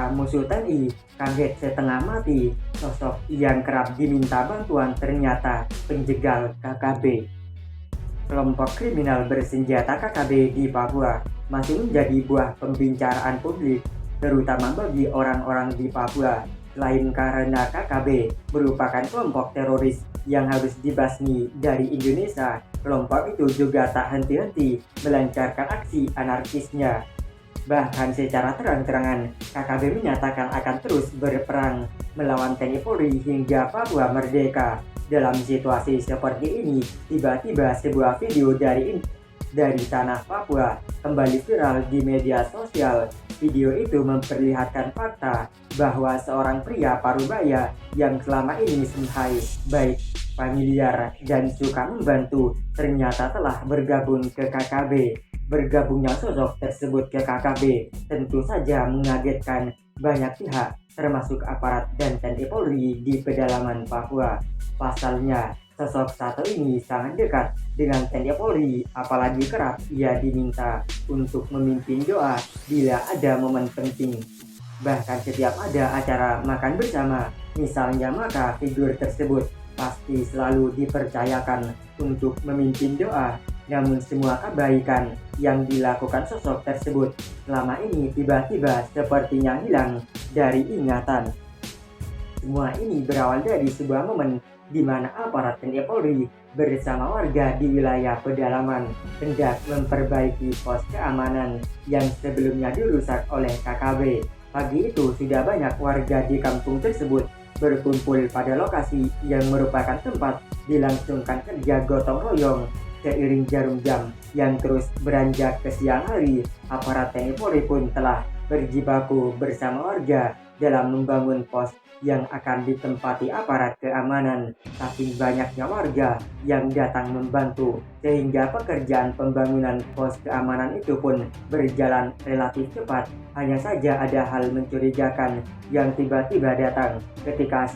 Para musuh TNI kaget setengah mati, sosok yang kerap diminta bantuan ternyata penjegal KKB. Kelompok kriminal bersenjata KKB di Papua masih menjadi buah pembicaraan publik, terutama bagi orang-orang di Papua. Selain karena KKB merupakan kelompok teroris yang harus dibasmi dari Indonesia, kelompok itu juga tak henti-henti melancarkan aksi anarkisnya. Bahkan secara terang-terangan, KKB menyatakan akan terus berperang melawan TNI Polri hingga Papua merdeka. Dalam situasi seperti ini, tiba-tiba sebuah video dari tanah Papua kembali viral di media sosial. Video itu memperlihatkan fakta bahwa seorang pria parubaya yang selama ini baik, familiar, dan suka membantu ternyata telah bergabung ke KKB. Bergabungnya sosok tersebut ke KKB tentu saja mengagetkan banyak pihak, termasuk aparat dan TNI Polri di pedalaman Papua. Pasalnya, sosok satu ini sangat dekat dengan TNI Polri, apalagi kerap ia diminta untuk memimpin doa bila ada momen penting. Bahkan setiap ada acara makan bersama, misalnya, maka figur tersebut pasti selalu dipercayakan untuk memimpin doa. Namun semua kebaikan yang dilakukan sosok tersebut selama ini tiba-tiba sepertinya hilang dari ingatan. Semua ini berawal dari sebuah momen di mana aparat TNI Polri bersama warga di wilayah pedalaman hendak memperbaiki pos keamanan yang sebelumnya dirusak oleh KKB. Pagi itu sudah banyak warga di kampung tersebut berkumpul pada lokasi yang merupakan tempat dilangsungkan kerja gotong royong. Seiring jarum jam yang terus beranjak ke siang hari, aparat TNI Polri pun telah berjibaku bersama warga dalam membangun pos yang akan ditempati aparat keamanan. Saking banyaknya warga yang datang membantu, sehingga pekerjaan pembangunan pos keamanan itu pun berjalan relatif cepat. Hanya saja ada hal mencurigakan yang tiba-tiba datang ketika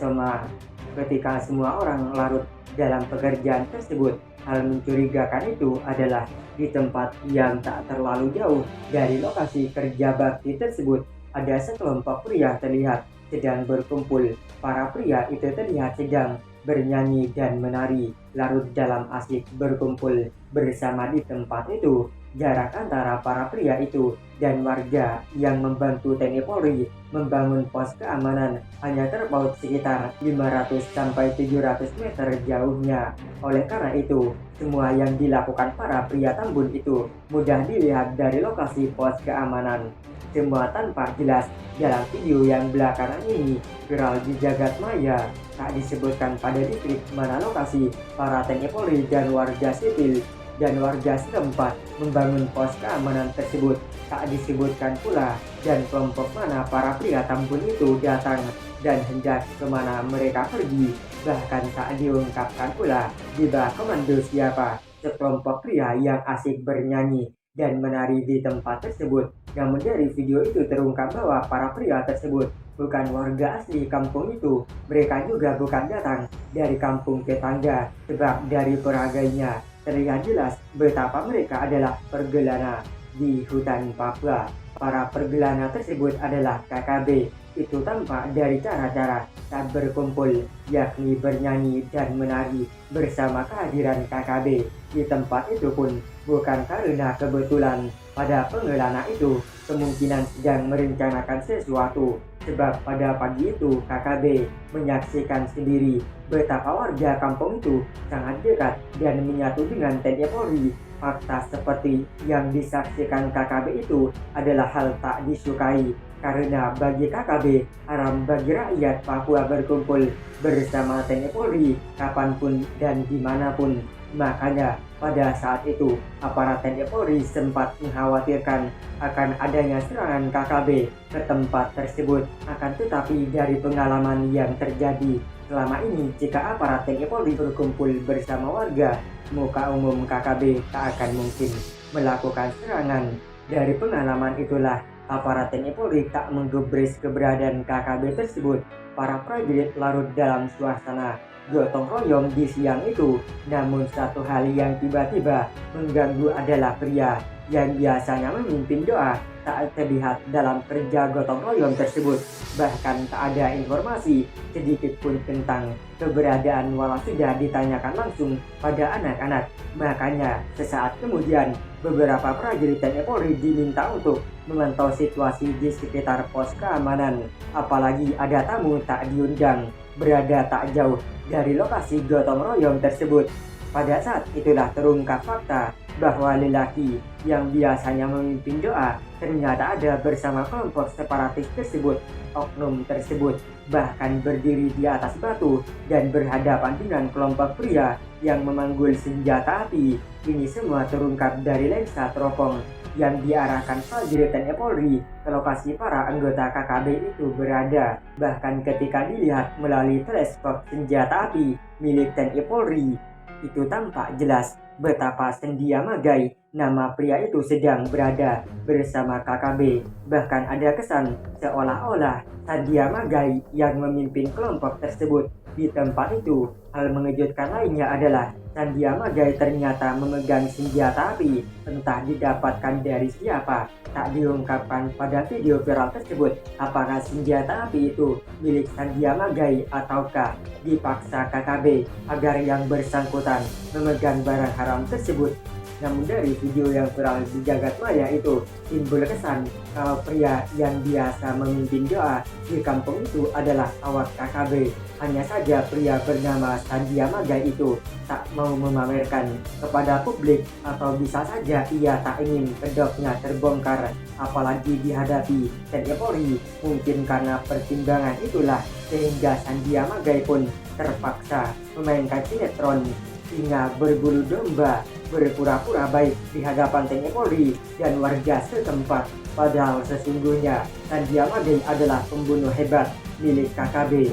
semua orang larut dalam pekerjaan tersebut. Hal mencurigakan itu adalah di tempat yang tak terlalu jauh dari lokasi kerja bakti tersebut, ada sekelompok pria terlihat sedang berkumpul. Para pria itu terlihat sedang bernyanyi dan menari, larut dalam asik berkumpul bersama di tempat itu. Jarak antara para pria itu dan warga yang membantu TNI Polri membangun pos keamanan hanya terpaut sekitar 500-700 meter jauhnya. Oleh karena itu, semua yang dilakukan para pria Tambun itu mudah dilihat dari lokasi pos keamanan. Semua tanpa jelas dalam video yang belakangan ini viral di jagat maya. Tak disebutkan pada distrik mana lokasi para TNI Polri dan warga sipil dan warga setempat membangun pos keamanan tersebut. Tak disebutkan pula dan kelompok mana para pria Tambun itu datang dan hendak kemana mereka pergi. Bahkan tak diungkapkan pula di bawah komando siapa sekelompok pria yang asik bernyanyi dan menari di tempat tersebut. Namun dari video itu terungkap bahwa para pria tersebut bukan warga asli kampung itu. Mereka juga bukan datang dari kampung tetangga, sebab dari peragainya terlihat jelas betapa mereka adalah pergelana di hutan Papua. Para pergelana tersebut adalah KKB. Itu tampak dari cara-cara saat berkumpul, yakni bernyanyi dan menari bersama kehadiran KKB. Di tempat itu pun bukan karena kebetulan pada pengelana itu kemungkinan sedang merencanakan sesuatu, sebab pada pagi itu KKB menyaksikan sendiri betapa warga kampung itu sangat dekat dan menyatu dengan TNI Polri. Fakta seperti yang disaksikan KKB itu adalah hal tak disukai, karena bagi KKB haram bagi rakyat Papua berkumpul bersama TNI Polri kapanpun dan dimanapun. Makanya pada saat itu aparat TNI Polri sempat mengkhawatirkan akan adanya serangan KKB ke tempat tersebut. Akan tetapi dari pengalaman yang terjadi selama ini, jika aparat TNI Polri berkumpul bersama warga, muka umum KKB tak akan mungkin melakukan serangan. Dari pengalaman itulah aparat TNI Polri tak menggubris keberadaan KKB tersebut. Para prajurit larut dalam suasana gotong royong di siang itu. Namun satu hal yang tiba-tiba mengganggu adalah pria yang biasanya memimpin doa tak terlihat dalam kerja gotong royong tersebut. Bahkan tak ada informasi sedikit pun tentang keberadaan walau sudah ditanyakan langsung pada anak-anak. Makanya sesaat kemudian beberapa prajurit TNI Polri diminta untuk memantau situasi di sekitar pos keamanan. Apalagi ada tamu tak diundang berada tak jauh dari lokasi gotong royong tersebut. Pada saat itulah terungkap fakta bahwa lelaki yang biasanya memimpin doa ternyata ada bersama kelompok separatis tersebut. Oknum tersebut bahkan berdiri di atas batu dan berhadapan dengan kelompok pria yang memanggul senjata api. Ini semua terungkap dari lensa teropong yang diarahkan prajurit TNI Polri ke lokasi para anggota KKB itu berada. Bahkan ketika dilihat melalui teleskop senjata api milik TNI Polri, itu tampak jelas betapa Sandia Magai, nama pria itu, sedang berada bersama KKB. Bahkan ada kesan seolah-olah Sandia Magai yang memimpin kelompok tersebut di tempat itu. Hal mengejutkan lainnya adalah Sandia Magai ternyata memegang senjata api, entah didapatkan dari siapa. Tak diungkapkan pada video viral tersebut apakah senjata api itu milik Sandia Magai ataukah dipaksa KKB agar yang bersangkutan memegang barang haram tersebut. Namun dari video yang viral di jagat maya itu timbul kesan kalau pria yang biasa memimpin doa di kampung itu adalah awak KKB. Hanya saja pria bernama Sandia Magai itu tak mau memamerkan kepada publik, atau bisa saja ia tak ingin kedoknya terbongkar apalagi dihadapi TNI Polri. Mungkin karena pertimbangan itulah sehingga Sandia Magai pun terpaksa memainkan sinetron hingga berbulu domba, berpura-pura baik di hadapan TNI Polri dan warga setempat. Padahal sesungguhnya Sandia Magai adalah pembunuh hebat milik KKB.